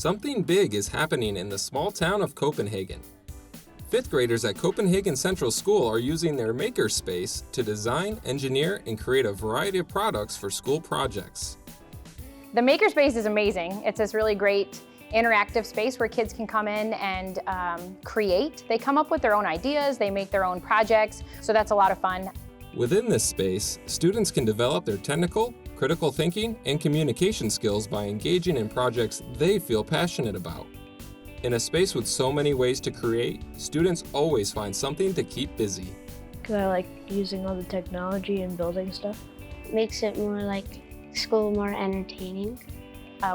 Something big is happening in the small town of Copenhagen. Fifth graders at Copenhagen Central School are using their makerspace to design, engineer, and create a variety of products for school projects. The makerspace is amazing. It's this really great interactive space where kids can come in and create. They come up with their own ideas, they make their own projects, so that's a lot of fun. Within this space, students can develop their technical, critical thinking, and communication skills by engaging in projects they feel passionate about. In a space with so many ways to create, students always find something to keep busy. Because I like using all the technology and building stuff. Makes it more like school, more entertaining.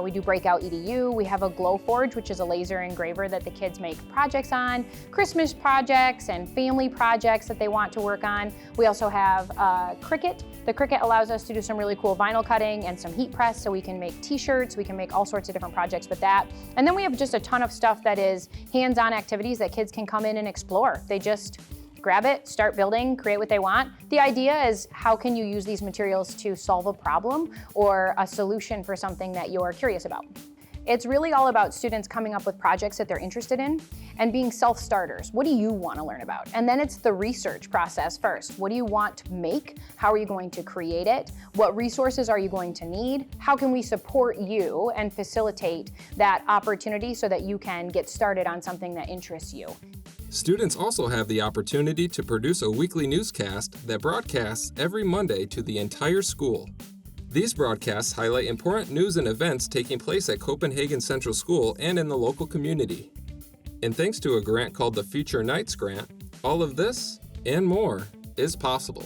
We do Breakout EDU. We have a Glowforge, which is a laser engraver that the kids make projects on, Christmas projects and family projects that they want to work on. We also have Cricut. The Cricut allows us to do some really cool vinyl cutting and some heat press, so we can make t-shirts, we can make all sorts of different projects with that. And then we have just a ton of stuff that is hands-on activities that kids can come in and explore. They just grab it, start building, create what they want. The idea is, how can you use these materials to solve a problem or a solution for something that you're curious about? It's really all about students coming up with projects that they're interested in and being self-starters. What do you want to learn about? And then it's the research process first. What do you want to make? How are you going to create it? What resources are you going to need? How can we support you and facilitate that opportunity so that you can get started on something that interests you? Students also have the opportunity to produce a weekly newscast that broadcasts every Monday to the entire school. These broadcasts highlight important news and events taking place at Copenhagen Central School and in the local community. And thanks to a grant called the Future Nights Grant, all of this and more is possible.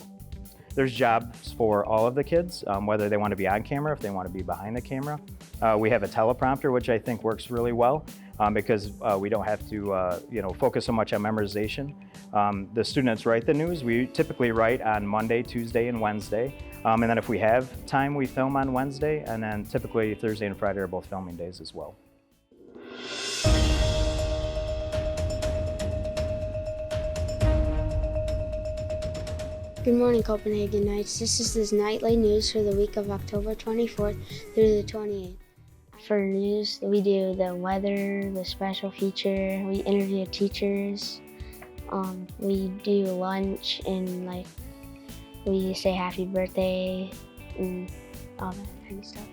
There's jobs for all of the kids, whether they want to be on camera, if they want to be behind the camera. We have a teleprompter, which I think works really well because we don't have to focus so much on memorization. The students write the news. We typically write on Monday, Tuesday, and Wednesday. And then if we have time, we film on Wednesday, and then typically Thursday and Friday are both filming days as well. Good morning, Copenhagen Nights. This is the nightly news for the week of October 24th through the 28th. For news, we do the weather, the special feature, we interview teachers, we do lunch, and we say happy birthday and all that kind of stuff.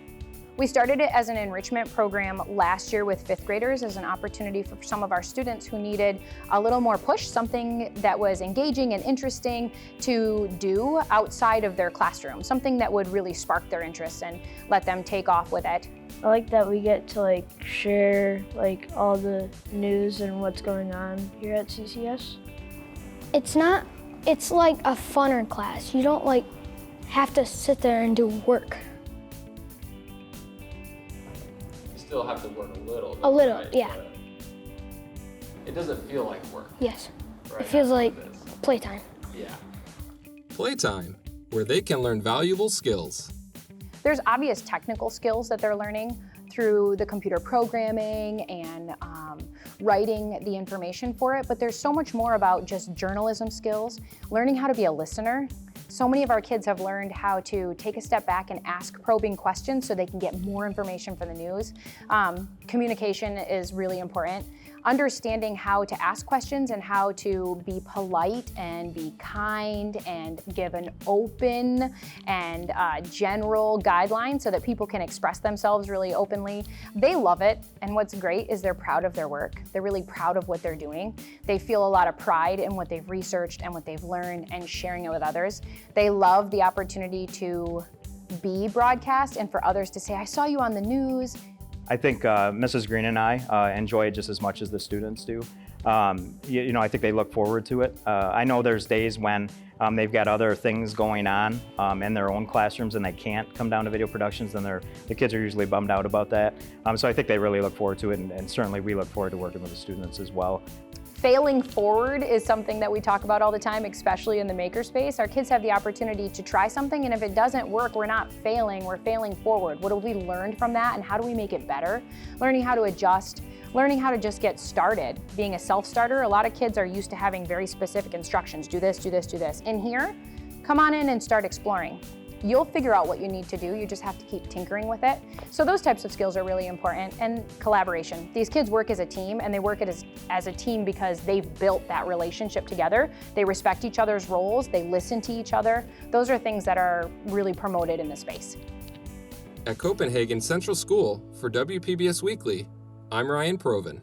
We started it as an enrichment program last year with fifth graders as an opportunity for some of our students who needed a little more push, something that was engaging and interesting to do outside of their classroom, something that would really spark their interest and let them take off with it. I like that we get to share all the news and what's going on here at CCS. It's like a funner class. You don't have to sit there and do work. You still have to work a little. A little, right? yeah. But it doesn't feel like work. Yes. Right It feels like this. playtime. Yeah. Playtime, where they can learn valuable skills. There's obvious technical skills that they're learning through the computer programming and writing the information for it, but there's so much more about just journalism skills, learning how to be a listener. So many of our kids have learned how to take a step back and ask probing questions so they can get more information for the news. Communication is really important. Understanding how to ask questions and how to be polite and be kind and give an open and general guideline so that people can express themselves really openly. They love it, and what's great is they're proud of their work. They're really proud of what they're doing. They feel a lot of pride in what they've researched and what they've learned and sharing it with others. They love the opportunity to be broadcast and for others to say, I saw you on the news. I think Mrs. Green and I enjoy it just as much as the students do. I think they look forward to it. I know there's days when they've got other things going on in their own classrooms and they can't come down to video productions, and the kids are usually bummed out about that. So I think they really look forward to it, and certainly we look forward to working with the students as well. Failing forward is something that we talk about all the time, especially in the makerspace. Our kids have the opportunity to try something, and if it doesn't work, we're not failing, we're failing forward. What have we learned from that, and how do we make it better? Learning how to adjust, learning how to just get started. Being a self-starter, a lot of kids are used to having very specific instructions. Do this, do this, do this. In here, come on in and start exploring. you'll figure out what you need to do. You just have to keep tinkering with it. So those types of skills are really important. And collaboration. These kids work as a team, and they work as a team because they've built that relationship together. They respect each other's roles. They listen to each other. Those are things that are really promoted in the space. At Copenhagen Central School, for WPBS Weekly, I'm Ryan Proven.